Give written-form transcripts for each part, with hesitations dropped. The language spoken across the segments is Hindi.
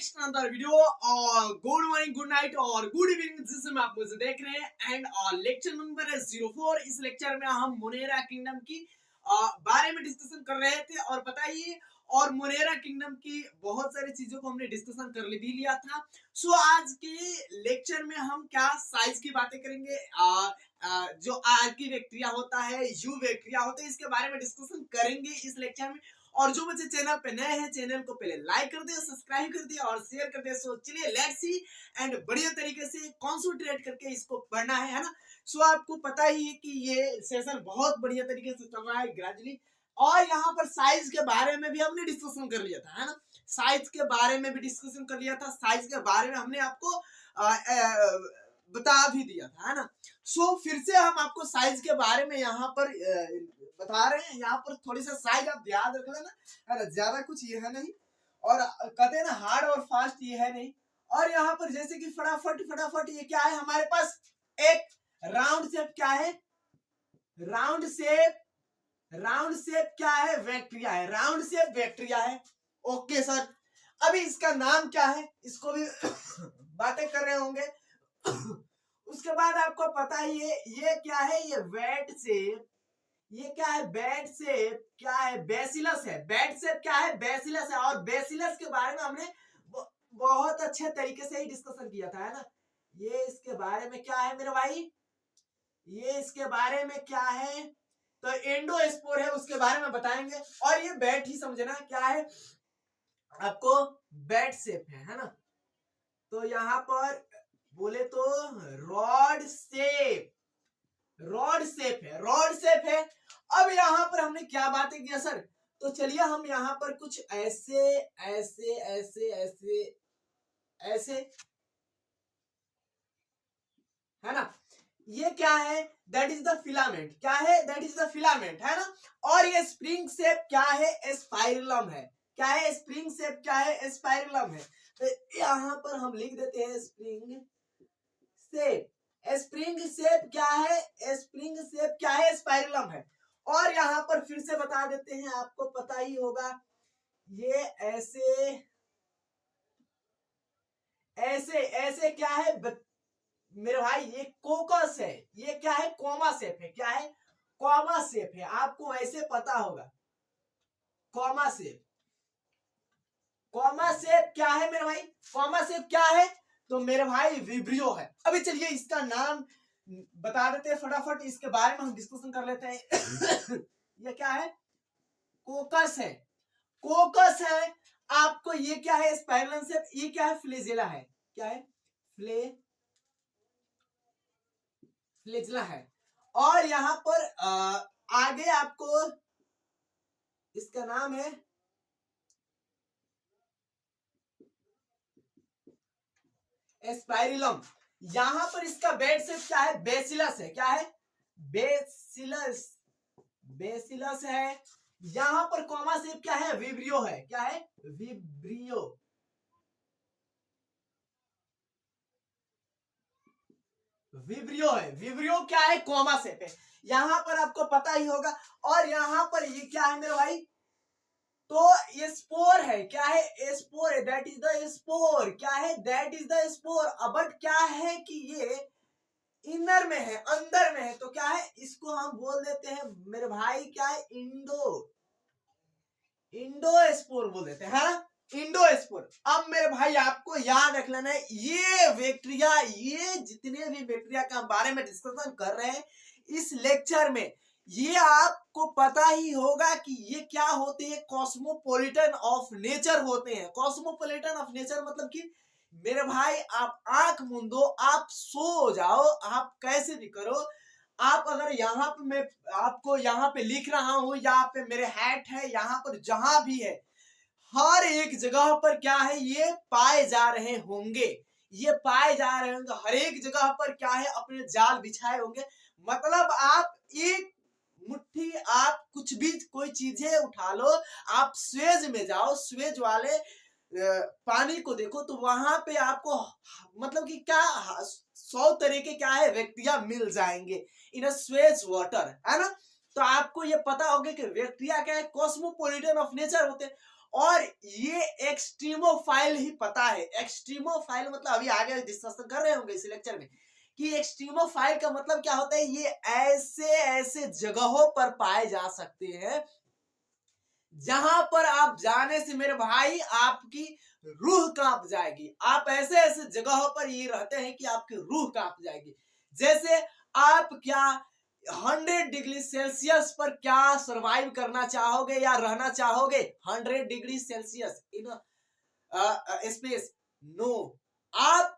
नेक्स्ट अनदर वीडियो और गुड मॉर्निंग, गुड नाइट और गुड इवनिंग जिसमें आप मुझे देख रहे हैं। एंड लेक्चर नंबर है 04। इस लेक्चर में हम मुनेरा किंगडम की बारे में डिस्कशन कर रहे थे और बताइए, और मुनेरा किंगडम की बहुत सारी चीजों को हमने डिस्कशन कर भी लिया था। सो आज के लेक्चर में हम क्या साइज की बातें करेंगे, जो आर की बैक्टीरिया होता है, यू बैक्टीरिया होता है, इसके बारे में डिस्कशन करेंगे इस लेक्चर में। और जो बच्चे चैनल पे नए हैं, चैनल को पहले लाइक कर दिए, सब्सक्राइब कर दिए और शेयर कर दिए। सो चलिए लेट्स सी एंड बढ़िया तरीके से कॉन्सेंट्रेट करके इसको पढ़ना है ना। सो आपको पता ही है कि ये सेशन बहुत बढ़िया तरीके से चल रहा है ग्रेजुअली। और यहाँ पर साइज के बारे में भी हमने डिस्कशन कर लिया था, है ना। साइज के बारे में भी डिस्कशन कर लिया था, साइज के बारे में हमने आपको बता भी दिया था, है ना। सो फिर से हम आपको साइज के बारे में यहाँ पर बता रहे हैं। यहाँ पर थोड़ी सा साइज आप ध्यान रख लेना, है ना। ज्यादा कुछ ये है नहीं, और कहते हैं ना हार्ड और फास्ट, ये है नहीं। और यहाँ पर जैसे कि फटाफट फटाफट ये क्या है हमारे पास, एक राउंड शेप क्या है, राउंड शेप क्या है, बैक्टीरिया है, राउंड शेप बैक्टीरिया है। ओके सर, अभी इसका नाम क्या है, इसको भी बातें कर रहे होंगे। उसके बाद आपको पता ही है ये क्या है, ये वेट शेप, ये क्या है, बेड शेप क्या है, बेसिलस है। बेड शेप क्या है, बेसिलस है। और बेसिलस के बारे में हमने बहुत अच्छे तरीके से ही डिस्कशन किया था, है ना। ये इसके बारे में क्या है मेरे भाई, ये इसके बारे में क्या है, तो एंडोस्पोर है, उसके बारे में बताएंगे। और ये बेड ही समझना क्या है आपको, बेड शेप है ना। तो यहाँ पर बोले तो रॉड शेप, रॉड शेप है, रॉड शेप है। अब यहाँ पर हमने क्या बातें किया सर, तो चलिए हम यहाँ पर कुछ ऐसे ऐसे ऐसे ऐसे ऐसे, है ना। ये क्या है, दैट इज द फिलामेंट, क्या है, दैट इज द फिलामेंट, है ना। और ये स्प्रिंग शेप क्या है, स्पाइरलम है। क्या है, स्प्रिंग शेप क्या है, स्पाइरलम है। तो यहाँ पर हम लिख देते हैं स्प्रिंग शेप। स्प्रिंग शेप क्या है, स्प्रिंग शेप क्या है, स्पाइरलम है। और यहाँ पर फिर से बता देते हैं, आपको पता ही होगा, ये ऐसे ऐसे ऐसे क्या है मेरे भाई, ये कोकस है। ये क्या है, कॉमा शेप है। क्या है, कॉमा शेप है, आपको ऐसे पता होगा, कॉमा शेप। कॉमा शेप क्या है मेरे भाई, कॉमा शेप क्या है, तो मेरे भाई विब्रियो है। अभी चलिए इसका नाम बता देते हैं फटाफट, इसके बारे में हम डिस्कशन कर लेते हैं। ये क्या है, कोकस है, कोकस है। आपको ये क्या है, स्पाइरल शेप। ये क्या है, फ्लेजिला है। क्या है, फ्लेजिला है। और यहाँ पर आगे आपको इसका नाम है स्पाइरिलम। यहां पर इसका बेड शेप क्या है, बेसिलस है। क्या है, बेसिलस, बेसिलस है। यहां पर कॉमा शेप क्या है, विब्रियो है। क्या है, विब्रियो, विब्रियो है। विब्रियो क्या है, कॉमा शेप है। यहां पर आपको पता ही होगा। और यहां पर ये क्या है मेरे भाई, तो ये स्पोर है। क्या है, स्पोर है, दैट इज द स्पोर। क्या है, that is the spore. But क्या है कि ये इनर में है, अंदर में है। तो क्या है, इसको हम बोल देते हैं मेरे भाई, क्या है, इंडोस्पोर बोल देते हैं, हाँ? इंडोस्पोर। अब मेरे भाई आपको याद रख लेना है, ये बैक्टीरिया, ये जितने भी बैक्टीरिया के बारे में डिस्कशन कर रहे हैं इस लेक्चर में, ये आपको पता ही होगा कि ये क्या होते हैं, कॉस्मोपॉलिटन ऑफ नेचर होते हैं। कॉस्मोपॉलिटन ऑफ नेचर मतलब कि मेरे भाई आप आंख मूंदो, आप सो जाओ, आप कैसे भी करो, आप अगर यहाँ पे मैं आपको यहाँ पे लिख रहा हूं, यहाँ पे मेरे हैट है, यहाँ पर जहां भी है, हर एक जगह पर क्या है, ये पाए जा रहे होंगे, ये पाए जा रहे होंगे। हर एक जगह पर क्या है, अपने जाल बिछाए होंगे। मतलब आप एक मुट्ठी, आप कुछ भी कोई चीजें उठा लो, आप स्वेज में जाओ, स्वेज वाले पानी को देखो, तो वहां पे आपको मतलब कि क्या 100 तरह के क्या है बैक्टीरिया मिल जाएंगे इन स्वेज वाटर, है ना। तो आपको ये पता होगा कि बैक्टीरिया क्या है, कॉस्मोपॉलिटन ऑफ नेचर होते हैं। और ये एक्सट्रीमोफाइल ही पता है। एक्सट्रीमोफाइल मतलब अभी आगे डिस्कशन कर रहे होंगे इस लेक्चर में कि एक्सट्रीमोफाइल का मतलब क्या होता है। ये ऐसे ऐसे जगहों पर पाए जा सकते हैं जहां पर आप जाने से मेरे भाई आपकी रूह कांप जाएगी। आप ऐसे ऐसे जगहों पर ये रहते हैं कि आपकी रूह कांप जाएगी। जैसे आप क्या 100 डिग्री सेल्सियस पर क्या सरवाइव करना चाहोगे या रहना चाहोगे? 100 degree Celsius in space? No. आप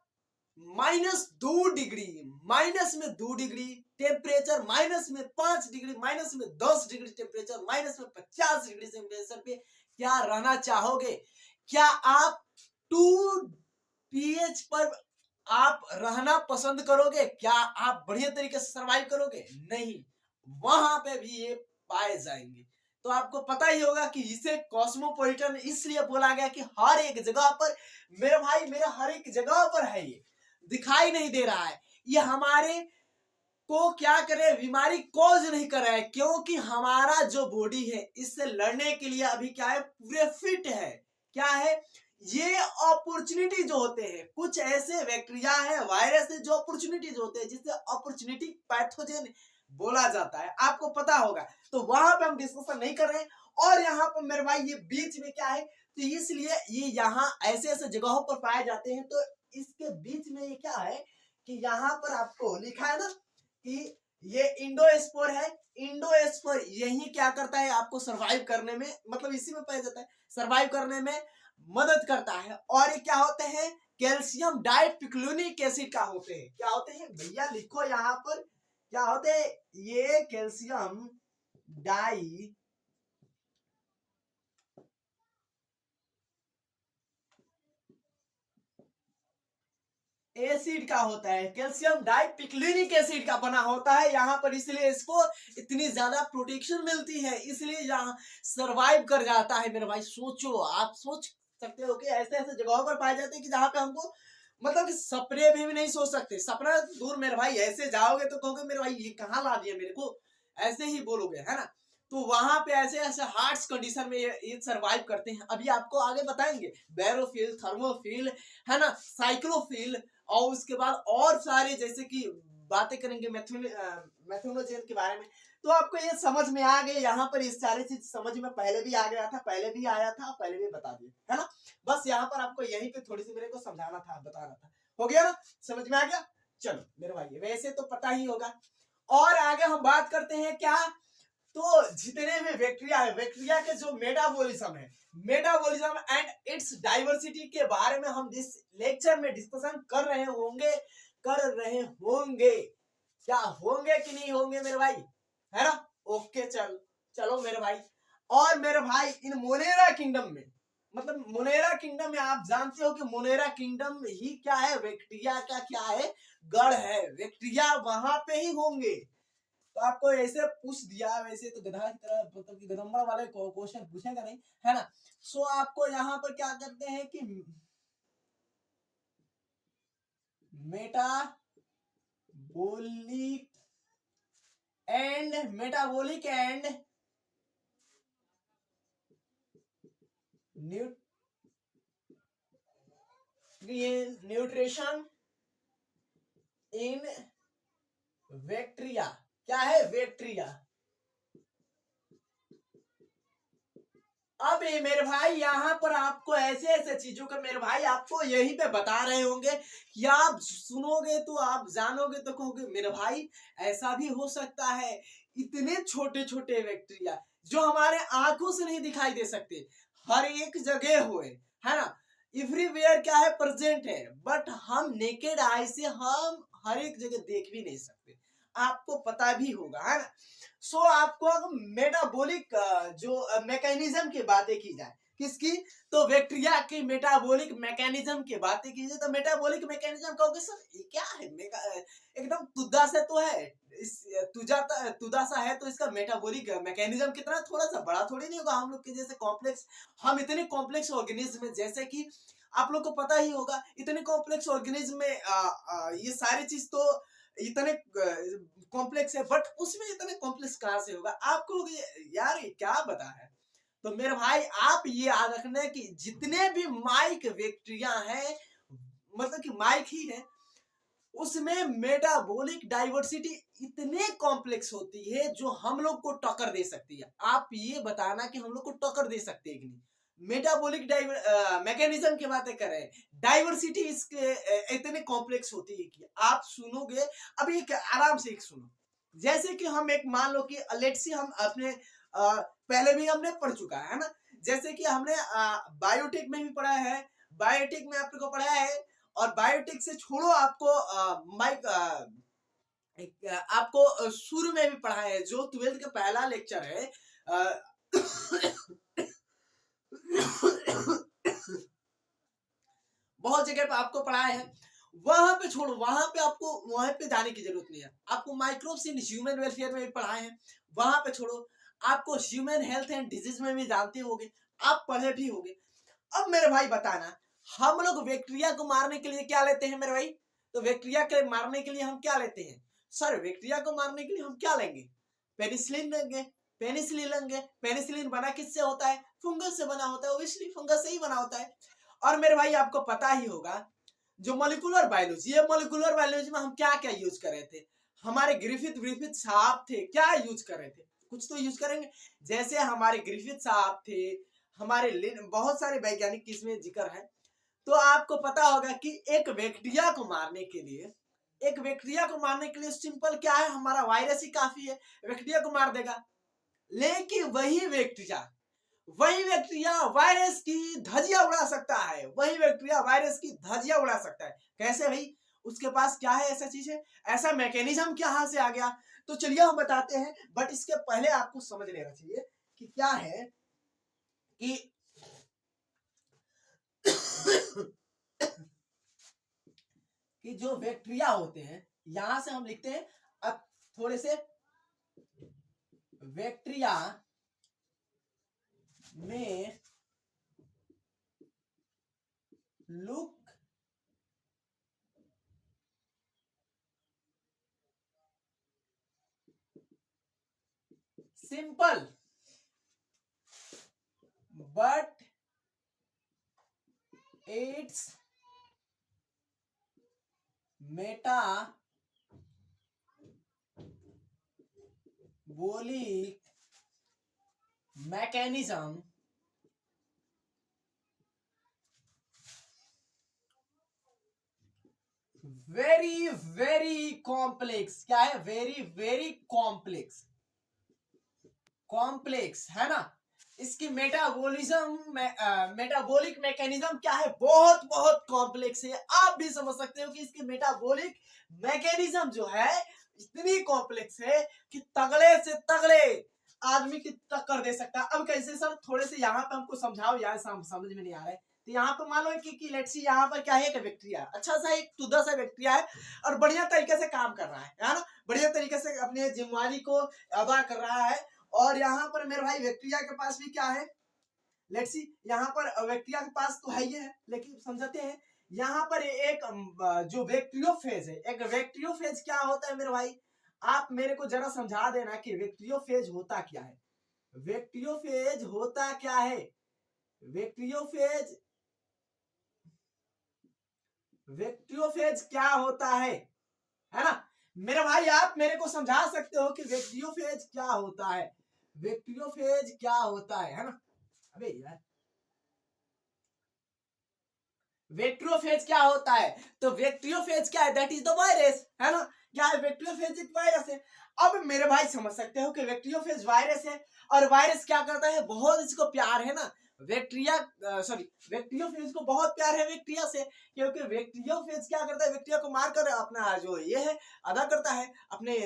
-2 डिग्री, माइनस में 2 degree temperature, -5 degree, -10 degree temperature, -50 degree temperature पे क्या रहना चाहोगे? क्या आप 2 pH पर आप रहना पसंद करोगे? क्या आप बढ़िया तरीके से सरवाइव करोगे? नहीं, वहां पे भी ये पाए जाएंगे। तो आपको पता ही होगा कि इसे कॉस्मोपॉलिटन इसलिए बोला गया कि हर एक जगह पर मेरे भाई, मेरा हर एक जगह पर है, ये दिखाई नहीं दे रहा है। ये हमारे को क्या करे, बीमारी कॉज नहीं कर रहा है, क्योंकि हमारा जो बॉडी है इससे लड़ने के लिए अभी क्या है, पूरे फिट है। क्या है ये? अपॉर्चुनिटी जो होते हैं, कुछ ऐसे बैक्टीरिया है, वायरस है जो अपॉर्चुनिटीज होते हैं, जिससे अपॉर्चुनिटी पैथोजन बोला जाता है, आपको पता होगा। तो वहां पे हम डिस्कशन नहीं कर रहे हैं। और यहाँ पर मेरे भाई ये बीच में क्या है, तो इसलिए ये यहाँ ऐसे ऐसे जगहों पर पाए जाते हैं। तो इसके बीच में ये क्या है कि यहाँ पर आपको लिखा है ना कि ये इंडोस्पोर है। इंडोस्पोर यही क्या करता है, आपको सरवाइव करने में, मतलब इसी में पाया जाता है, सरवाइव करने में मदद करता है। और ये क्या होते हैं? कैल्शियम डाइपिक्लोनिक एसिड का होते हैं। क्या होते हैं भैया? लिखो यहाँ पर क्या होते हैं। ये कैल्शियम डाई एसिड का होता है, कैल्शियम डाइपिक्लोनिक एसिड का बना होता है यहाँ पर, इसलिए इसको इतनी ज्यादा प्रोटेक्शन मिलती है, इसलिए यहाँ सरवाइव कर जाता है। मेरे भाई सोचो, आप सोच सकते हो कि ऐसे ऐसे जगहों पर पाए जाते हैं कि जहाँ पे हमको मतलब कि सपने में भी नहीं सोच सकते। सपना दूर मेरे भाई, ऐसे जाओगे तो कहोगे मेरे भाई ये कहाँ ला दिया मेरे को, ऐसे ही बोलोगे, है ना। तो वहां पे ऐसे ऐसे हार्ट्स कंडीशन में ये सरवाइव करते हैं। अभी आपको आगे बताएंगे बैरोफिल, थर्मोफिल, है ना, साइक्लोफिल, और उसके बाद और सारे जैसे कि बातें करेंगे मेथनोजेन के बारे में। तो आपको ये समझ में आ गए, यहाँ पर इस सारी चीज समझ में पहले भी आ गया था, पहले भी आया था, पहले भी बता दिया, है ना। बस यहाँ पर आपको यहीं पे थोड़ी सी मेरे को समझाना था, बताना था। हो गया ना, समझ में आ गया। चलो मेरे भाई, वैसे तो पता ही होगा। और आगे हम बात करते हैं क्या, तो जितने भी बैक्टीरिया है, बैक्टीरिया के जो मेटाबॉलिज्म है, मेटाबॉलिज्म एंड इट्स डाइवर्सिटी के बारे में हम इस लेक्चर में डिस्कशन कर रहे होंगे। क्या होंगे कि नहीं होंगे मेरे भाई, है ना। ओके, चलो मेरे भाई। और मेरे भाई इन मोनेरा किंगडम में, मतलब मोनेरा किंगडम में आप जानते हो कि मोनेरा किंगडम ही क्या है, बैक्टीरिया का क्या है, गढ़ है। बैक्टीरिया वहां पे ही होंगे। तो आपको ऐसे पूछ दिया, वैसे तो गधा की तरह, मतलब कि गधम्बा वाले क्वेश्चन पूछेगा नहीं, है ना। सो आपको यहाँ पर क्या करते हैं कि metabolic and nutrition in bacteria. क्या है? बैक्टीरिया। अब ये मेरे भाई यहाँ पर आपको ऐसे ऐसे चीजों का मेरे भाई आपको यहीं पे बता रहे होंगे कि आप सुनोगे तो आप जानोगे तो कहोगे मेरे भाई ऐसा भी हो सकता है। इतने छोटे छोटे बैक्टीरिया जो हमारे आंखों से नहीं दिखाई दे सकते, हर एक जगह हुए, है ना, एवरीवेयर क्या है, प्रेजेंट है, बट हम नेकेड आई से हम हर एक जगह देख भी नहीं सकते, आपको पता भी होगा, है ना। सो आपको मेटाबॉलिक जो मैकेनिज्म की बातें की जाए, किसकी, तो बैक्टीरिया की मेटाबॉलिक मैकेनिज्म की बातें की जाए, तो मेटाबॉलिक मैकेनिज्म कहोगे सर ये क्या है, एकदम तुद्दा से तो है, इस तुदा सा है, तो इसका मेटाबॉलिक मैकेनिज्म कितना थोड़ा सा बड़ा थोड़ी नहीं होगा हम लोग के जैसे कॉम्प्लेक्स। हम इतने कॉम्प्लेक्स ऑर्गेनिज्म में, जैसे कि आप लोग को पता ही होगा, इतने कॉम्प्लेक्स ऑर्गेनिज्म में ये सारी चीज तो इतने कॉम्प्लेक्स है, बट उसमें इतने कॉम्प्लेक्स कहां से होगा, आपको यार ये क्या बता है। तो मेरे भाई आप ये याद रखना कि जितने भी माइक बैक्टीरिया हैं, मतलब कि माइक ही है, उसमें मेटाबॉलिक डाइवर्सिटी इतने कॉम्प्लेक्स होती है जो हम लोग को टक्कर दे सकती है। आप ये बताना कि हम लोग को टक्कर दे सकती है कि नहीं। मेटाबॉलिक मैकेनिज्म की बातें कर रहे हैं, डाइवर्सिटी इसके इतने कॉम्प्लेक्स होती है कि आप सुनोगे। अभी एक आराम से एक सुनो, जैसे कि हम एक मान लो कि लेट्स सी हम अपने पहले भी हमने पढ़ चुका है ना, जैसे कि हमने बायोटेक में भी पढ़ा है, बायोटेक में आपको पढ़ा है, और बायोटेक से छोड़ो आपको माइक आपको शुरू में भी पढ़ा है, जो 12th का पहला लेक्चर है। बहुत जगह पे आपको पढ़ाया है, वहां पे छोड़ो, वहां पे आपको वहां पे जाने की जरूरत नहीं है। आपको माइक्रोब्स इन ह्यूमन वेलफेयर में भी पढ़ाए हैं, वहां पे छोड़ो। आपको ह्यूमन हेल्थ एंड डिजीज में भी जानते होगे, आप पढ़े भी होगे। अब मेरे भाई बताना, हम लोग बैक्टीरिया को मारने के लिए क्या लेते हैं मेरे भाई? तो बैक्टीरिया के मारने के लिए हम क्या लेते हैं सर? बैक्टीरिया को मारने के लिए हम क्या लेंगे? पेनिसिलिन लेंगे। पेनिसिलिन लेंगे, पेनिसिलिन बना किससे होता है? फंगस से बना होता है, ओब्वियसली फंगस से ही बना होता है। और मेरे भाई आपको पता ही होगा, जो मॉलिक्यूलर बायोलॉजी है, मॉलिक्यूलर बायोलॉजी में हम क्या क्या यूज कर रहे थे? हमारे ग्रिफिथ साहब थे, क्या यूज कर रहे थे? कुछ तो यूज करेंगे। जैसे हमारे ग्रिफिथ साहब थे, हमारे बहुत सारे वैज्ञानिक इसमें जिक्र है। तो आपको पता होगा कि एक बैक्टीरिया को मारने के लिए, एक बैक्टीरिया को मारने के लिए सिंपल क्या है, हमारा वायरस ही काफी है, बैक्टीरिया को मार देगा। लेकिन वही बैक्टीरिया वायरस की धज्जियां उड़ा सकता है, वही बैक्टीरिया वायरस की धज्जियां उड़ा सकता है। कैसे भाई? उसके पास क्या है, ऐसा चीज है, ऐसा मैकेनिज्म कहां से आ गया? तो चलिए हम बताते हैं, बट इसके पहले आपको समझ लेना चाहिए कि क्या है कि कि जो बैक्टीरिया होते हैं, यहां से हम लिखते हैं, अब थोड़े से बैक्टीरिया में look simple but it's metabolic mechanism very very complex. क्या है? वेरी वेरी कॉम्प्लेक्स, कॉम्प्लेक्स है ना। इसकी मेटाबॉलिक मैकेनिज्म क्या है? बहुत बहुत कॉम्प्लेक्स है। आप भी समझ सकते हो कि इसकी मेटाबॉलिक मैकेनिज्म जो है इतनी कॉम्प्लेक्स है कि तगड़े से तगड़े आदमी की टक्कर दे सकता है। अब कैसे सर? थोड़े से यहाँ पे हमको समझाओ यार, समझ में नहीं आ रहा है। तो यहाँ पे मान लो कि लेट्स सी यहाँ पर क्या है, एक बैक्टीरिया, अच्छा सा एक टुदा सा बैक्टीरिया है, और बढ़िया तरीके से काम कर रहा है ना, बढ़िया तरीके से अपने जिम्मेवारी को अदा कर रहा है। और यहाँ पर मेरे भाई बैक्टीरिया के पास भी क्या है, लेट्स सी यहाँ पर बैक्टीरिया के पास तो है ही है, लेकिन समझते हैं यहाँ पर एक जो बैक्टीरियोफेज है, एक बैक्टीरियोफेज क्या होता है मेरे भाई? आप मेरे को जरा समझा देना कि बैक्टीरियोफेज होता क्या है। बैक्टीरियोफेज होता क्या है? बैक्टीरियोफेज बैक्टीरियोफेज क्या होता है ना मेरे भाई? आप मेरे को समझा सकते हो कि बैक्टीरियोफेज क्या होता है? बैक्टीरियोफेज क्या होता है ना? अबे यार, बैक्टीरियोफेज क्या होता है? तो बैक्टीरियोफेज क्या है? दैट इज द वायरस, है ना। क्या है? बैक्टीरियोफेज एक वायरस है। अब मेरे भाई समझ सकते हो कि बैक्टीरियोफेज वायरस है, और वायरस क्या करता है? बहुत इसको प्यार है ना बैक्टीरिया, सॉरी, बैक्टीरियोफेज को बहुत प्यार है बैक्टीरिया से, क्योंकि बैक्टीरियोफेज क्या करता है? बैक्टीरिया को मारकर अपना जो ये है अदा करता है, अपने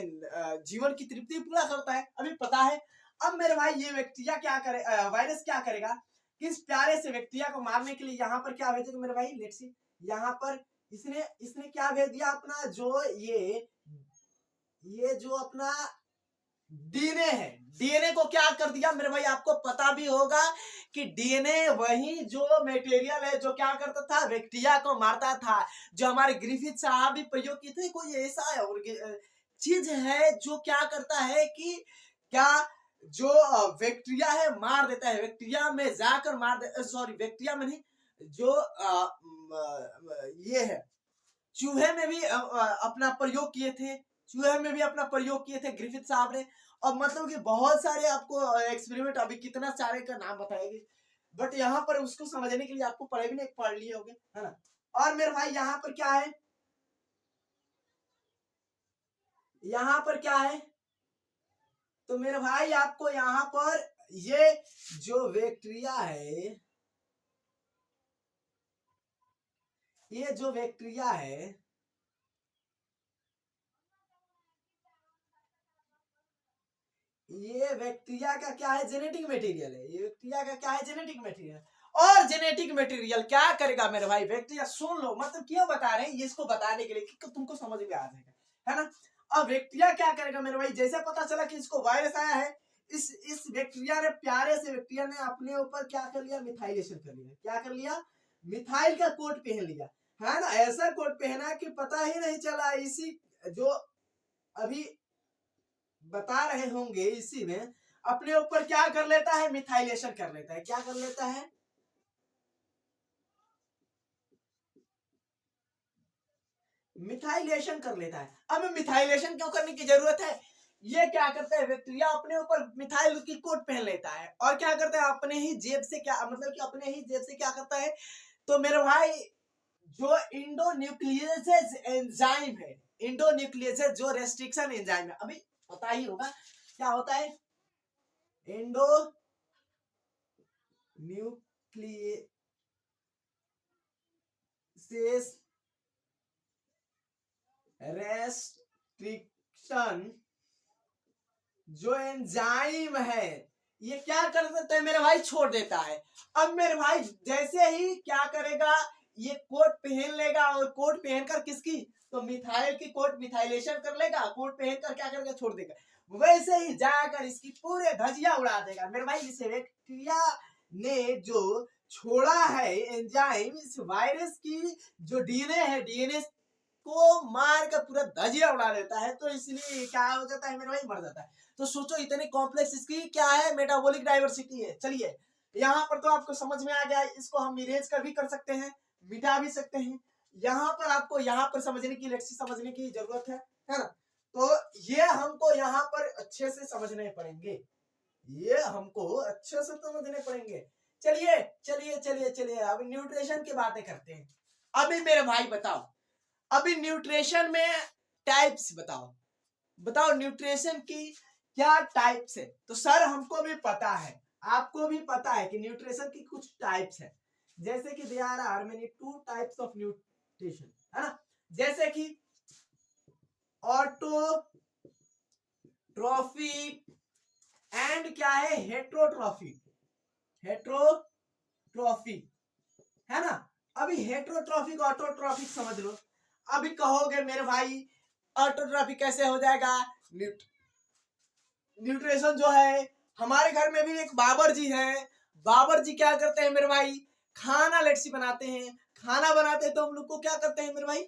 जीवन की तृप्ति पूरा करता है, अभी पता है। अब मेरे भाई ये बैक्टीरिया क्या करे, वायरस क्या करेगा? किस प्यारे से बैक्टीरिया को मारने के लिए यहाँ पर क्या भेजेगा मेरे भाई? लेट्स सी यहाँ पर इसने इसने क्या भेज दिया? अपना जो ये जो अपना डीएनए है, डीएनए को क्या कर दिया मेरे भाई? आपको पता भी होगा कि डीएनए वही जो मटेरियल है जो क्या करता था? बैक्टीरिया को मारता था। जो हमारे ग्रिफिथ साहब भी प्रयोग किए थे, कोई ऐसा चीज है जो क्या करता है कि क्या जो बैक्टीरिया है मार देता है, बैक्टीरिया में जाकर मार दे, सॉरी बैक्टीरिया में नहीं, जो ये है चूहे में भी अपना प्रयोग किए थे, चूहे में भी अपना प्रयोग किए थे ग्रिफिथ साहब ने। और मतलब कि बहुत सारे आपको एक्सपेरिमेंट, अभी कितना सारे का नाम बताएंगे, बट यहाँ पर उसको समझने के लिए आपको पढ़े भी नहीं, पढ़ लिए होंगे, है ना। और मेरे भाई यहाँ पर क्या है, यहाँ पर क्या है, तो मेरे भाई आपको यहाँ पर ये जो बैक्टीरिया है, ये जो बैक्टीरिया है, ये बैक्टीरिया का क्या है, जेनेटिक मटेरियल है। ये बैक्टीरिया का क्या है, जेनेटिक मटेरियल। और जेनेटिक मटेरियल क्या करेगा मेरे भाई, बैक्टीरिया, सुन लो, मतलब क्यों बता रहे हैं ये, इसको बताने के लिए कि तुमको समझ में आ जाएगा, है ना। अब बैक्टीरिया क्या करेगा मेरे भाई, जैसे पता चला कि इसको वायरस आया है, इस बैक्टीरिया ने, प्यारे से बैक्टीरिया ने अपने ऊपर क्या कर लिया, मिथाइलेशन कर लिया। क्या कर लिया, मिथाइल का कोट पहन लिया, है ना। ऐसा कोट पहना कि पता ही नहीं चला। इसी जो अभी बता रहे होंगे, इसी में अपने ऊपर क्या कर लेता है, मिथाइलेशन कर लेता है। क्या कर लेता है, मिथाइलेशन कर लेता है। अब मिथाइलेशन क्यों करने की जरूरत है, ये क्या करता है, बैक्टीरिया अपने ऊपर मिथाइल की कोट पहन लेता है और क्या करता है, अपने ही जेब से, क्या मतलब कि अपने ही जेब से क्या करता है, तो मेरे भाई जो इंडोन्यूक्लियेसेस एंजाइम है, इंडोन्यूक्लियेसेस जो रेस्ट्रिक्शन एंजाइम है, अभी पता ही होगा क्या होता है, इंडो न्यूक्लियस रेस्ट्रिक्शन जो एंजाइम है, ये क्या कर देता है मेरे भाई, छोड़ देता है। अब मेरे भाई जैसे ही क्या करेगा, ये कोट पहन लेगा, और कोट पहनकर किसकी, तो मिथाइल की कोट मिथाइलेशन कर लेगा, कोट पहनकर क्या करेगा, छोड़ देगा। वैसे ही जाकर इसकी पूरे धजिया उड़ा देगा मेरे भाई। इस बैक्टीरिया ने जो छोड़ा है एंजाइम, इस वायरस की जो डीएनए है, डीएनए को मार कर पूरा धजिया उड़ा देता है, तो इसलिए क्या हो जाता है मेरे भाई, मर जाता है। तो सोचो इतनी कॉम्प्लेक्स इसकी क्या है, मेटाबॉलिक डाइवर्सिटी है। चलिए यहाँ पर तो आपको समझ में आ गया, इसको हम इरेज कर भी कर सकते हैं, मिटा भी सकते हैं। यहाँ पर आपको यहाँ पर समझने की, लेक्सी समझने की जरूरत है ना। तो ये हमको यहाँ पर अच्छे से समझने पड़ेंगे, ये हमको अच्छे से समझने पड़ेंगे। चलिए चलिए चलिए चलिए, अब न्यूट्रिशन की बातें करते हैं। अभी मेरे भाई बताओ, अभी न्यूट्रिशन में टाइप्स बताओ, बताओ न्यूट्रिशन की क्या टाइप्स है। तो सर हमको भी पता है, आपको भी पता है कि न्यूट्रिशन की कुछ टाइप्स है, जैसे कि there are many two types of nutrition, है ना। जैसे कि ऑटोट्रॉफिक एंड क्या है, हेट्रोट्रॉफिक, हेट्रोट्रॉफिक, है ना। अभी हेट्रोट्रॉफिक ऑटोट्रॉफिक समझ लो। अभी कहोगे मेरे भाई ऑटोट्रॉफिक कैसे हो जाएगा, न्यूट्रिशन जो है, हमारे घर में भी एक बाबर जी हैं, बाबर जी क्या करते हैं मेरे भाई, खाना लेट्सी बनाते हैं, खाना बनाते हैं तो हम लोग को क्या करते हैं मेरे भाई,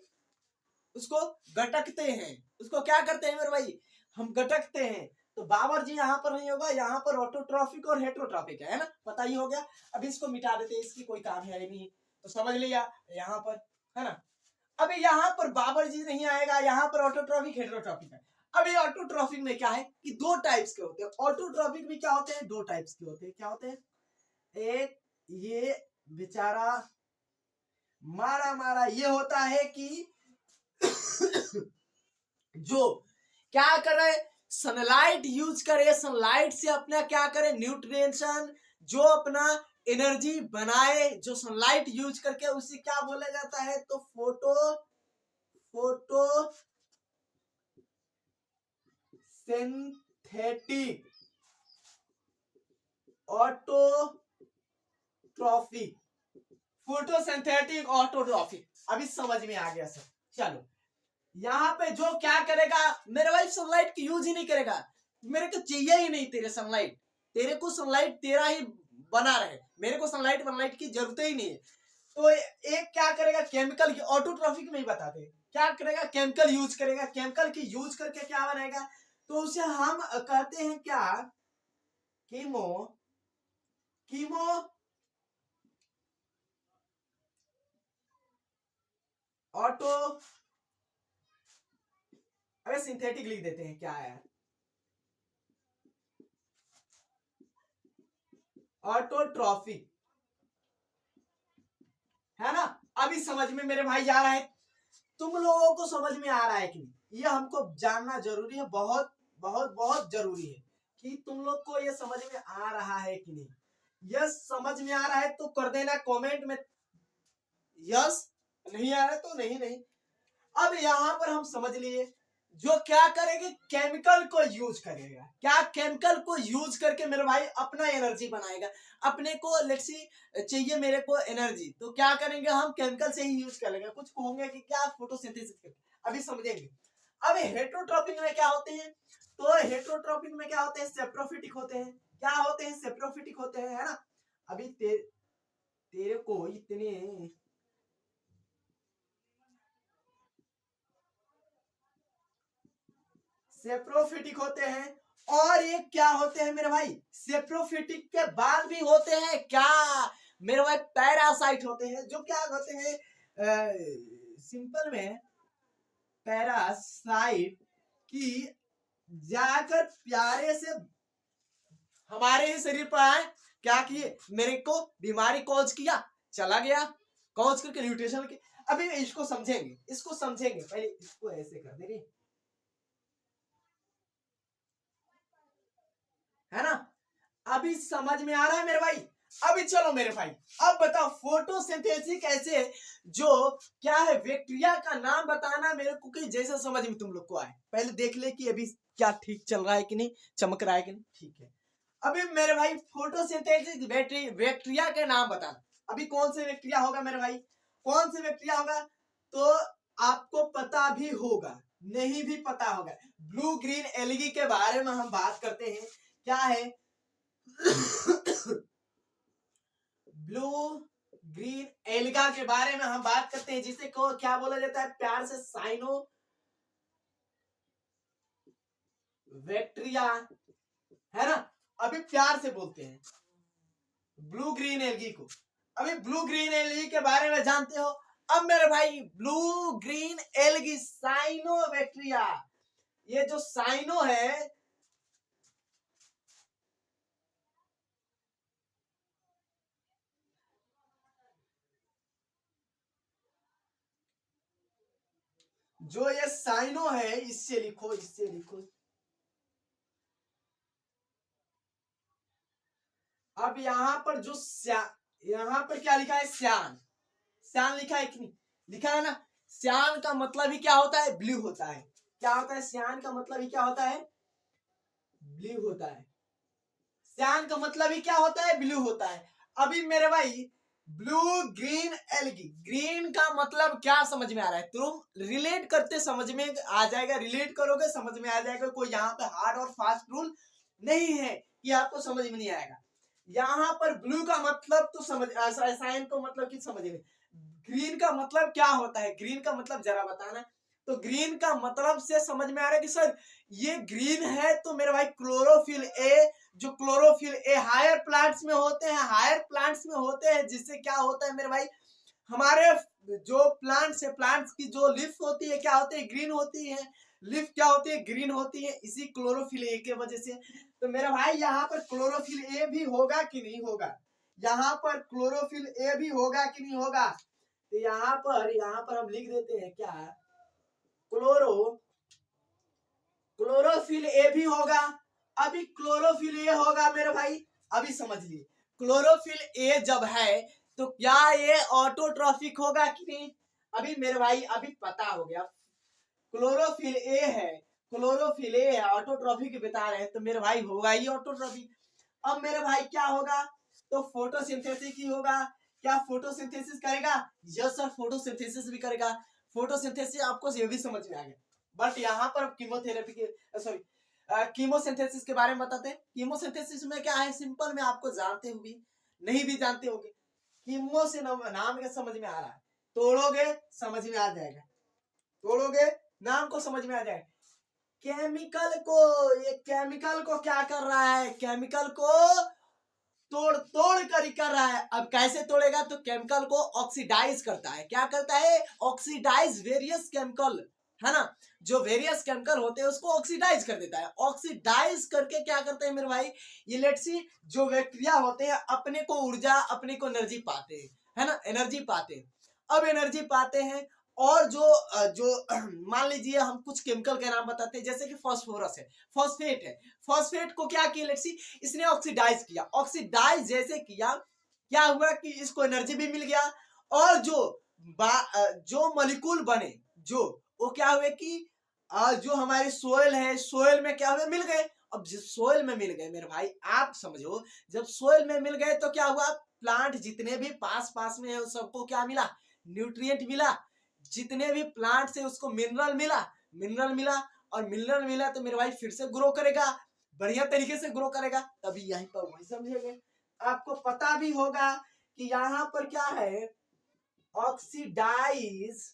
उसको गटकते हैं, उसको क्या करते हैं मेरे भाई, हम गटकते हैं। तो बाबर जी यहाँ पर नहीं होगा, यहाँ पर ऑटोट्रॉफिक और हेट्रोट्रॉफिक है ना, पता ही हो गया। अब इसको मिटा देते हैं, इसकी कोई काम है नहीं, तो समझ लिया यहाँ पर, है ना। अभी यहाँ पर बाबर जी नहीं आएगा, यहाँ पर ऑटोट्रॉफिक हेट्रोट्रॉफिक है। अभी ऑटोट्रॉफिक में क्या है कि दो टाइप्स के होते हैं, ऑटोट्रॉफिक भी क्या होते हैं, दो टाइप्स के होते हैं। क्या होते हैं, एक ये बेचारा मारा मारा ये होता है कि जो क्या करे, सनलाइट यूज करे, सनलाइट से अपना क्या करे, न्यूट्रिएंशन जो अपना एनर्जी बनाए, जो सनलाइट यूज करके, उसे क्या बोला जाता है, तो photo synthetic autotrophic, photosynthetic autotrophic. अभी समझ में आ गया सर। चलो यहाँ पे जो क्या करेगा मेरे भाई, सनलाइट की यूज ही नहीं करेगा, मेरे को चाहिए ही नहीं तेरे सनलाइट, तेरे को सनलाइट तेरा ही बना रहे, मेरे को सनलाइट वनलाइट की जरूरत ही नहीं है। तो एक क्या करेगा, केमिकल की, ऑटोट्रॉफिक में ही बताते हैं क्या करेगा, केमिकल यूज करेगा, केमिकल की यूज करके क्या बनाएगा, तो उसे हम कहते हैं क्या, कीमो कीमो ऑटो, अरे सिंथेटिक लिख देते हैं, क्या है, ऑटोट्रॉफिक, है ना। अभी समझ में मेरे भाई आ रहा है, तुम लोगों को समझ में आ रहा है कि नहीं, ये हमको जानना जरूरी है, बहुत बहुत बहुत जरूरी है कि तुम लोग को ये समझ में आ रहा है कि नहीं। यस समझ में आ रहा है तो कर देना कमेंट में यस, नहीं आ रहा है तो नहीं नहीं। अब यहाँ पर हम समझ लिए, जो क्या करेंगे, केमिकल को यूज करेगा, क्या केमिकल को यूज करके मेरे भाई अपना एनर्जी बनाएगा। अपने को लेट्स सी चाहिए मेरे को एनर्जी, तो क्या करेंगे हम, केमिकल से ही यूज करेंगे। कुछ कहोगे कि क्या, फोटोसिंथेसिस करके, अभी समझेंगे। अब हेट्रोट्रॉपिक में क्या होते हैं, तो हेट्रोट्रॉपिक में क्या होते हैं, सेप्रोफिटिक होते हैं, क्या होते हैं, सेप्रोफिटिक होते हैं, है ना। अभी तेरे को इतने सेप्रोफिटिक होते हैं, और ये क्या होते हैं मेरे भाई, सेप्रोफिटिक के बाद भी होते हैं क्या मेरे भाई, पैरासाइट होते हैं, जो क्या होते हैं, सिंपल में पैरासाइट की जाकर प्यारे से हमारे ही शरीर पर आए, क्या किए, मेरे को बीमारी कॉज किया, चला गया, कॉज करके न्यूट्रिशन की। अभी इसको समझेंगे, इसको समझेंगे, पहले इसको ऐसे कर दे, है ना। अभी समझ में आ रहा है मेरे भाई। अभी चलो मेरे भाई, अब बताओ फोटोसिंथेसिस कैसे, जो क्या है, बैक्टीरिया का नाम बताना मेरे को कि जैसे समझ में तुम लोग को आए, पहले देख ले कि अभी क्या ठीक चल रहा है कि नहीं, चमक रहा है कि नहीं, ठीक है। अभी मेरे भाई फोटोसिंथेसिस बैक्टीरिया के नाम बताना। अभी कौन से बैक्टीरिया होगा मेरे भाई, कौन से बैक्टीरिया होगा, तो आपको पता भी होगा, नहीं भी पता होगा। ब्लू ग्रीन एलगी के बारे में हम बात करते हैं, क्या है ब्लू ग्रीन एल्गा के बारे में हम बात करते हैं, जिसे को क्या बोला जाता है, प्यार से साइनो बैक्टीरिया, है ना। अभी प्यार से बोलते हैं ब्लू ग्रीन एल्गी को। अभी ब्लू ग्रीन एल्गी के बारे में जानते हो। अब मेरे भाई blue green algae cyanobacteria, ये जो साइनो है, जो ये साइनो है, इससे लिखो, इससे लिखो। अब यहाँ पर जो यहाँ पर क्या लिखा है, श्यान, श्यान लिखा है कि नहीं, लिखा है ना। श्यान का मतलब ही क्या होता है, ब्लू होता है। क्या होता है, श्यान का मतलब ही क्या होता है, ब्लू होता है। श्यान का मतलब ही क्या होता है, ब्लू होता है। अभी मेरे भाई ब्लू ग्रीन एल्गी, ग्रीन का मतलब क्या समझ में आ रहा है, तुम रिलेट करते समझ में आ जाएगा, रिलेट करोगे समझ में आ जाएगा। कोई यहाँ पे हार्ड और फास्ट रूल नहीं है कि आपको समझ में नहीं आएगा। यहाँ पर ब्लू का मतलब तो समझ, साइन को मतलब की समझ में, ग्रीन का मतलब क्या होता है, ग्रीन का मतलब जरा बताना। तो ग्रीन का मतलब से समझ में आ रहा है कि सर ये ग्रीन है, तो मेरे भाई क्लोरोफिल ए, जो क्लोरोफिल ए हायर प्लांट्स में होते हैं, हायर प्लांट्स में होते हैं, जिससे क्या होता है मेरे भाई, हमारे जो प्लांट्स है, प्लांट्स की जो लीफ होती है क्या होती है, ग्रीन होती है। लीफ क्या होती है, ग्रीन होती है, इसी क्लोरोफिल ए के वजह से। तो मेरा भाई यहाँ पर क्लोरोफिल ए भी होगा कि नहीं होगा, यहाँ पर क्लोरोफिल ए भी होगा कि नहीं होगा। तो यहाँ पर हम लिख देते हैं क्या, क्लोरोफिल ए भी होगा। अभी क्लोरोफिल ए होगा मेरे भाई, अभी समझ लिए, क्लोरोफिल ए जब है तो क्या ये ऑटोट्रॉफिक होगा कि नहीं। अभी मेरे भाई अभी पता हो गया, क्लोरोफिल ए है, क्लोरोफिल ए है, ऑटोट्रॉफिक बता रहे हैं, तो मेरे भाई होगा ही ऑटोट्रॉफिक। अब मेरे भाई क्या होगा, तो फोटोसिंथेसिस ही होगा। क्या फोटोसिंथेसिस करेगा, यस सर फोटोसिंथेसिस भी करेगा। फोटोसिंथेसिस आपको ये भी समझ में आ गया, बट यहाँ पर कीमोथेरेपी के, सॉरी, कीमोसिंथेसिस के बारे में बताते हैं। कीमोसिंथेसिस में क्या है, सिंपल में आपको जानते होंगे, नहीं भी जानते होंगे, कीमो से नाम के समझ में आ रहा है, तोड़ोगे समझ में आ जाएगा, तोड़ोगे नाम को समझ में आ जाएगा। ये केमिकल को क्या कर रहा है, केमिकल को तोड़ तोड़ कर ही कर रहा है। अब कैसे तोड़ेगा, तो केमिकल को ऑक्सीडाइज करता है। क्या करता है, ऑक्सीडाइज वेरियस केमिकल, है ना, जो वेरियस केमिकल होते हैं उसको ऑक्सीडाइज कर देता है। ऑक्सीडाइज करके क्या करते हैं मेरे भाई, ये लेट्स सी, जो बैक्टीरिया होते हैं अपने को ऊर्जा, अपने को एनर्जी पाते हैं, है ना, एनर्जी पाते हैं। अब एनर्जी पाते हैं, और जो मान लीजिए हम कुछ केमिकल के नाम बताते हैं, जैसे कि फास्फोरस है, फॉस्फेट है। फॉस्फेट को क्या किया, लेट्स सी, इसने ऑक्सीडाइज किया। ऑक्सीडाइज जैसे किया, क्या हुआ कि इसको एनर्जी भी मिल गया, और जो मॉलिक्यूल बने, जो वो क्या हुए कि जो हमारी सोयल है, सोयल में क्या हुए, मिल गए। अब जिस सोयल में मिल गए मेरे भाई, आप समझो, जब सोयल में मिल गए तो क्या हुआ, प्लांट जितने भी पास पास में है सबको क्या मिला, न्यूट्रिएंट मिला। जितने भी प्लांट से उसको मिनरल मिला, मिनरल मिला, और मिनरल मिला तो मेरे भाई फिर से ग्रो करेगा, बढ़िया तरीके से ग्रो करेगा। तभी यहीं पर वही समझेंगे। आपको पता भी होगा कि यहाँ पर क्या है, ऑक्सीडाइज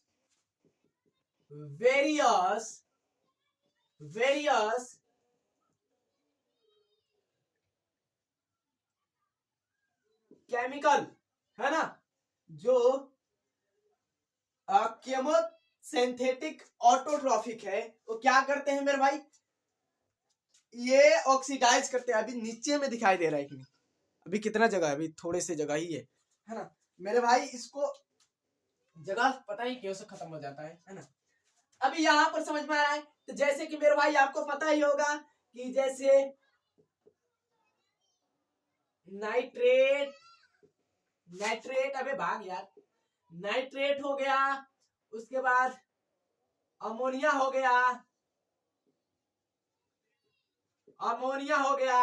वेरियस वेरियस केमिकल, है ना, जो केमो सिंथेटिक ऑटोट्रॉफिक है, वो क्या करते हैं मेरे भाई, ये ऑक्सीडाइज करते हैं। अभी नीचे में दिखाई दे रहा है कि नहीं, अभी कितना जगह है, अभी थोड़े से जगह ही है ना मेरे भाई, इसको जगह पता ही क्यों से खत्म हो जाता है ना। अभी यहाँ पर समझ में आया है, तो जैसे कि मेरे भाई आपको पता ही होगा कि जैसे नाइट्रेट, नाइट्रेट, अबे भाग यार, नाइट्रेट हो गया, उसके बाद अमोनिया हो गया, अमोनिया हो गया,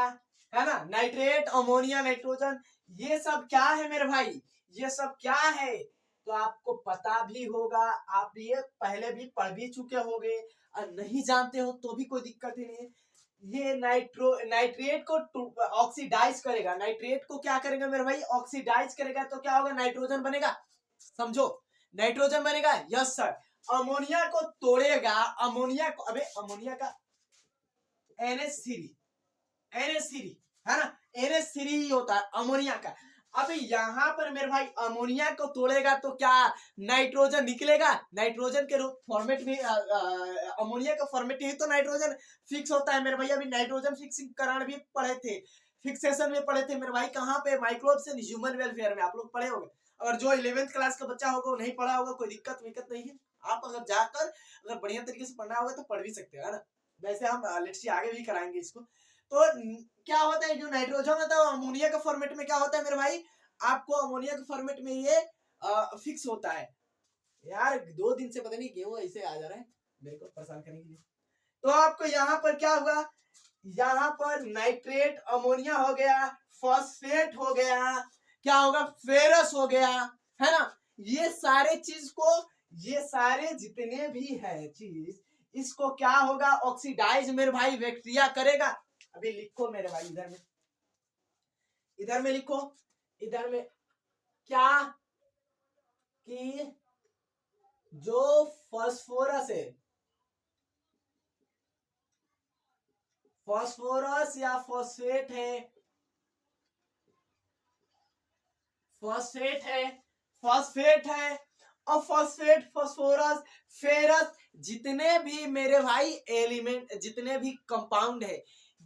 है ना, नाइट्रेट, अमोनिया, नाइट्रोजन, ये सब क्या है मेरे भाई, ये सब क्या है, तो आपको पता भी होगा, आप ये पहले भी पढ़ भी चुके होंगे, और नहीं जानते हो तो भी कोई दिक्कत ही नहीं है। ये नाइट्रेट को ऑक्सीडाइज करेगा, नाइट्रेट को क्या करेगा मेरे भाई, ऑक्सीडाइज करेगा, तो क्या होगा, नाइट्रोजन बनेगा, समझो, नाइट्रोजन बनेगा, यस सर। अमोनिया को तोड़ेगा, अमोनिया को, अबे अमोनिया का NH3, NH3, है ना, NH3 ही होता है अमोनिया का। अब यहाँ पर मेरे भाई अमोनिया को तोड़ेगा तो क्या नाइट्रोजन निकलेगा, नाइट्रोजन के रूप फॉर्मेट में, अमोनिया का फॉर्मेट ही तो नाइट्रोजन फिक्स होता है मेरे भाई। अभी नाइट्रोजन फिक्सिंग करण भी पढ़े थे, फिक्सेशन में पढ़े थे मेरे भाई, कहाँ पे, माइक्रोब्स एंड ह्यूमन वेलफेयर में आप लोग पढ़े होंगे। अगर जो 11th क्लास का बच्चा होगा वो नहीं पढ़ा होगा, कोई दिक्कत नहीं है, आप अगर जाकर अगर बढ़िया तरीके से पढ़ना होगा तो पढ़ भी सकते हो, है ना। वैसे हम लेट्स सी आगे भी कराएंगे इसको। तो क्या होता है, जो नाइट्रोजन होता है अमोनिया के फॉर्मेट में क्या होता है मेरे भाई, आपको अमोनिया के फॉर्मेट में ये फिक्स होता है। यार 2 दिन से पता नहीं क्यों ऐसे आ जा रहा है मेरे को परेशान करने के लिए। तो आपको यहाँ पर क्या हुआ, यहाँ पर नाइट्रेट अमोनिया हो गया, फॉस्फेट हो गया, क्या होगा, फेरस हो गया, है ना। ये सारे चीज को, ये सारे जितने भी है चीज, इसको क्या होगा, ऑक्सीडाइज मेरे भाई बैक्टीरिया करेगा। अभी लिखो मेरे भाई, इधर में लिखो, इधर में क्या कि जो फास्फोरस है, फास्फोरस या फॉस्फेट है, फॉस्फेट है, फॉस्फेट है, और फॉस्फेट, फास्फोरस, फेरस, जितने भी मेरे भाई एलिमेंट, जितने भी कंपाउंड है,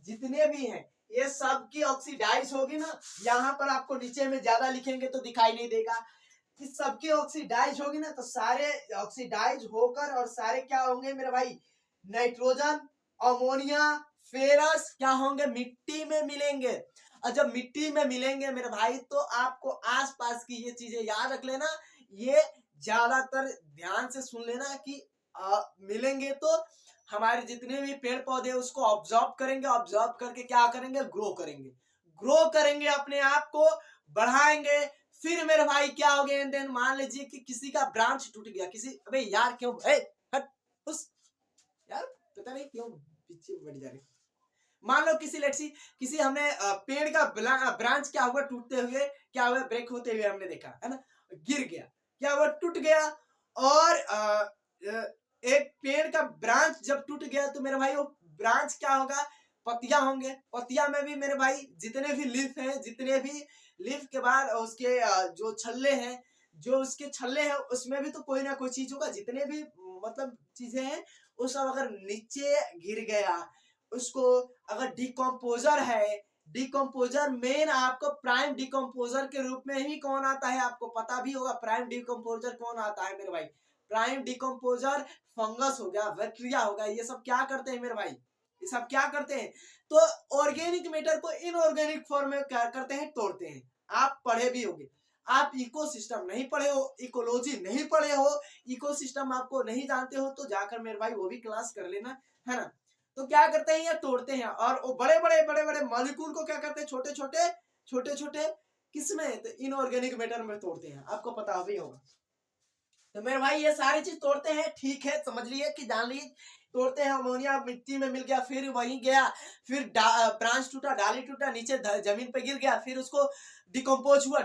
जितने भी हैं, ये सब की ऑक्सीडाइज होगी ना। यहाँ पर आपको नीचे में ज्यादा लिखेंगे तो दिखाई नहीं देगा, इस सबकी ऑक्सीडाइज होगी ना, तो सारे ऑक्सीडाइज होकर और सारे क्या होंगे मेरे भाई, नाइट्रोजन, अमोनिया, फेरस क्या होंगे, मिट्टी में मिलेंगे। और जब मिट्टी में मिलेंगे मेरे भाई, तो आपको आसपास की ये चीजें याद रख लेना, ये ज्यादातर ध्यान से सुन लेना कि मिलेंगे तो हमारे जितने भी पेड़ पौधे उसको ऑब्जर्व करेंगे, ऑब्जर्व करके क्या करेंगे, ग्रो करेंगे, ग्रो करेंगे, अपने आप को बढ़ाएंगे। फिर मेरे भाई क्या हो गया, देन मान लीजिए कि किसी का ब्रांच टूट गया, किसी, अबे यार क्यों, हट उस, यार पता नहीं क्यों पीछे बढ़ जा रही। मान लो किसी लेट्सी, किसी हमने पेड़ का ब्रांच क्या हुआ, टूटते हुए क्या हुआ, ब्रेक होते हुए हमने देखा, है ना, गिर गया, क्या हुआ, टूट गया, और एक पेड़ का ब्रांच जब टूट गया तो मेरे भाई वो ब्रांच क्या होगा, पत्तियां होंगे। पत्तियां में भी मेरे भाई जितने भी लीफ हैं, जितने भी लीफ के बाद उसके जो छल्ले हैं, जो उसके छल्ले हैं उसमें भी तो कोई ना कोई चीज होगा। जितने भी मतलब चीजें हैं वो सब अगर नीचे गिर गया, उसको अगर डिकम्पोजर है, डिकम्पोजर मेन आपको प्राइम डिकम्पोजर के रूप में ही कौन आता है आपको पता भी होगा। प्राइम डिकम्पोजर कौन आता है मेरे भाई, प्राइम डिकम्पोजर फंगस हो गया, बैक्टीरिया हो गया, ये सब क्या करते हैं मेरे भाई, ये सब क्या करते हैं, तो ऑर्गेनिक मैटर को इनऑर्गेनिक फॉर्म में क्या करते हैं, तोड़ते हैं। आप पढ़े भी होंगे, आप इकोसिस्टम नहीं पढ़े हो, इकोलॉजी नहीं पढ़े हो, इकोसिस्टम आपको नहीं जानते हो, तो जाकर मेरे भाई वो भी क्लास कर लेना, है ना। तो क्या करते हैं, ये तोड़ते हैं और वो बड़े बड़े मॉलिक्यूल को क्या करते हैं, छोटे छोटे किसमें, तो इनऑर्गेनिक मैटर में तोड़ते हैं, आपको पता भी होगा। तो मेरे भाई ये सारी चीज तोड़ते हैं, ठीक है, समझ लिए कि जान लिए, तोड़ते हैं, अमोनिया मिट्टी में मिल गया, फिर वहीं गया, फिर ब्रांच टूटा, डाली टूटा, नीचे जमीन पे गिर गया, फिर उसको डिकम्पोज हुआ,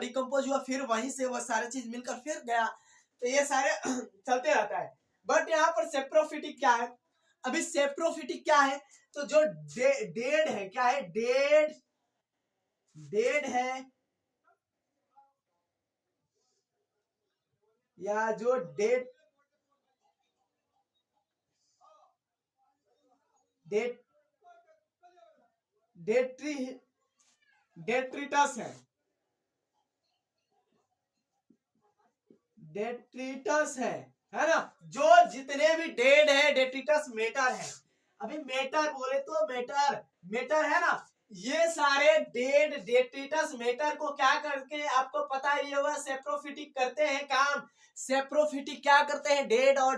फिर वहीं से वह सारे चीज मिलकर फिर गया। तो ये सारे चलते रहता है। बट यहाँ पर सेप्रोफिटिक क्या है, अभी सेप्रोफिटिक क्या है, तो जो डेड है, क्या है, डेड डेड है, या जो डेड डेड डेट्री डेट्रिटस है ना, जो जितने भी डेड है, डेट्रिटस मेटर है। अभी मेटर बोले तो मेटर है ना, ये सारे डेड डेट्रिटस मेटर को क्या करके आपको पता ही होगा, सेप्रोफिटिक करते हैं काम। सेप्रोफिटिक क्या करते हैं, डेड और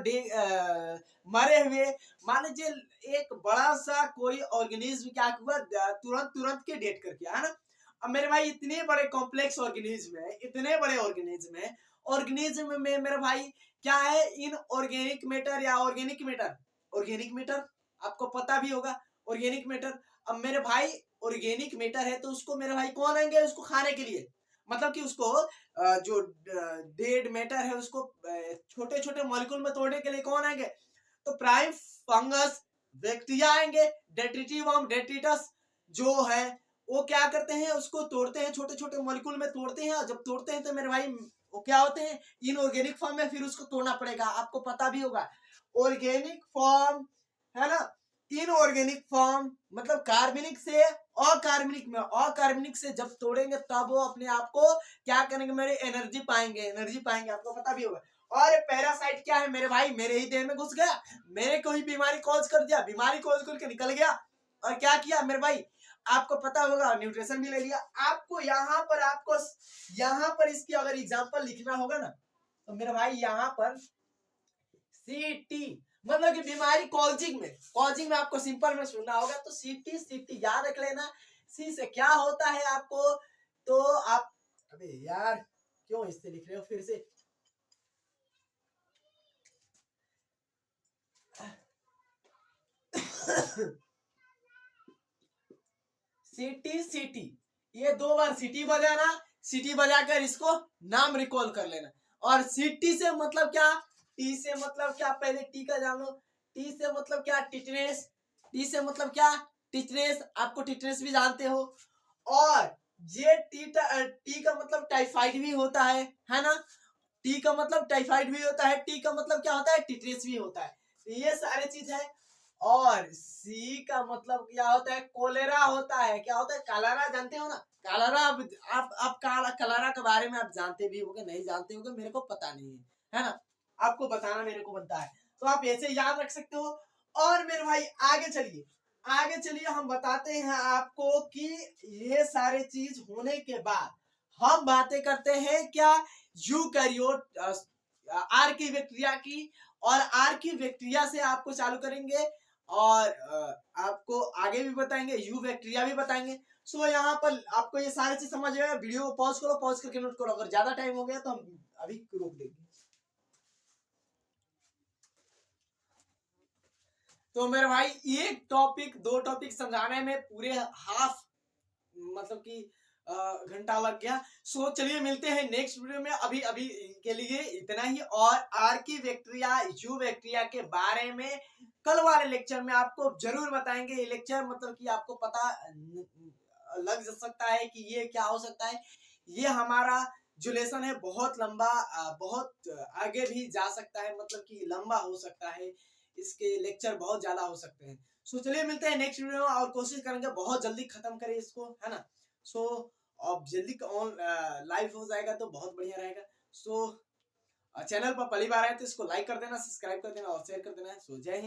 मरे हुए, मान लीजिए एक बड़ा सा कोई ऑर्गेनिज्म क्या हुआ, तुरंत के डेट करके, है ना। अब मेरे भाई इतने बड़े कॉम्प्लेक्स ऑर्गेनिज्म है, इतने बड़े ऑर्गेनिज्म है, ऑर्गेनिज्म में मेरे भाई क्या है, इन ऑर्गेनिक मैटर या ऑर्गेनिक मैटर आपको पता भी होगा, ऑर्गेनिक मैटर। अब मेरे भाई ऑर्गेनिक मैटर है तो उसको मेरे भाई कौन आएंगे, उसको खाने के लिए, मतलब कि उसको जो डेड मैटर है उसको छोटे छोटे मॉलिक्यूल में तोड़ने के लिए कौन आएंगे, तो प्राइम फंगस, बैक्टीरिया आएंगे, डेट्रिटिवम डेट्रिटस जो है वो क्या करते हैं, उसको तोड़ते हैं, छोटे छोटे मॉलिक्यूल में तोड़ते हैं, और जब तोड़ते हैं तो मेरे भाई वो क्या होते हैं, इनऑर्गेनिक फॉर्म में, फिर उसको तोड़ना पड़ेगा, आपको पता भी होगा। ऑर्गेनिक फॉर्म है ना, इनऑर्गेनिक फॉर्म मतलब कार्बनिक से अकार्बनिक में, अकार्बनिक से जब तोड़ेंगे तब वो अपने आप को क्या करेंगे, मेरे एनर्जी पाएंगे, आपको पता भी होगा। और पैरासाइट क्या है मेरे भाई, मेरे ही देह में घुस गया, मेरे को ही बीमारी कॉज कर दिया, बीमारी कॉज करके निकल गया, और क्या किया मेरे भाई, आपको पता होगा, न्यूट्रिशन भी ले लिया। आपको यहाँ पर इसकी अगर एग्जांपल लिखना होगा ना, तो मेरे भाई यहाँ पर सीटी मतलब कि बीमारी कॉजिंग में आपको सिंपल में सुनना होगा, तो सीटी याद रख लेना। सी से क्या होता है आपको, तो आप, अबे यार क्यों इससे लिख रहे हो फिर से, सीटी ये 2 बार सीटी बजाना, सीटी बजाकर इसको नाम रिकॉल कर लेना। और सीटी से मतलब क्या, टी से मतलब क्या, पहले टी का जानो, टी से मतलब क्या, टिटनेस, टी से मतलब क्या, टिटनेस, आपको टिटनेस भी जानते हो। और ये टी का मतलब टाइफाइड भी होता है ना, टी का मतलब टाइफाइड भी होता है, टी का मतलब क्या होता है, टिटनेस भी होता है, ये सारे चीज है। और सी का मतलब क्या होता है, कोलेरा होता है, क्या होता है, कलरा, जानते हो ना कलरा। आप कलरा के बारे में आप जानते भी होंगे, नहीं जानते होंगे, मेरे को पता नहीं है ना, आपको बताना मेरे को बनता है, तो आप ऐसे याद रख सकते हो। और मेरे भाई आगे चलिए हम बताते हैं आपको कि ये सारे चीज होने के बाद हम बातें करते हैं क्या, यूकैरियोट आर की बैक्टीरिया की, और आर की बैक्टीरिया से आपको चालू करेंगे, और आपको आगे भी बताएंगे, यू बैक्टीरिया भी बताएंगे। सो यहाँ पर आपको ये सारी चीज समझ आएगा, वीडियो को पॉज करो, पॉज करके नोट करो, अगर ज्यादा टाइम हो गया तो हम अभी रोक देंगे। तो मेरे भाई एक टॉपिक 2 टॉपिक समझाने में पूरे हाफ मतलब कि घंटा लग गया। सो चलिए मिलते हैं नेक्स्ट वीडियो में। अभी अभी के लिए इतना ही। और आर्की बैक्टीरिया, यू बैक्टीरिया के बारे में कल वाले लेक्चर में आपको जरूर बताएंगे। ये लेक्चर मतलब कि आपको पता लग सकता है कि ये क्या हो सकता है। ये हमारा जो लेसन है बहुत लंबा, बहुत आगे भी जा सकता है, मतलब कि लंबा हो सकता है। इसके लेक्चर बहुत ज्यादा हो सकते हैं। सो चलिए मिलते हैं नेक्स्ट वीडियो में और कोशिश करेंगे बहुत जल्दी खत्म करें इसको, है ना। सो अब जल्दी ऑन लाइव हो जाएगा तो बहुत बढ़िया रहेगा। सो चैनल पर पहली बार आए तो इसको लाइक कर देना, सब्सक्राइब कर देना और शेयर कर देना। सो जय हिंद।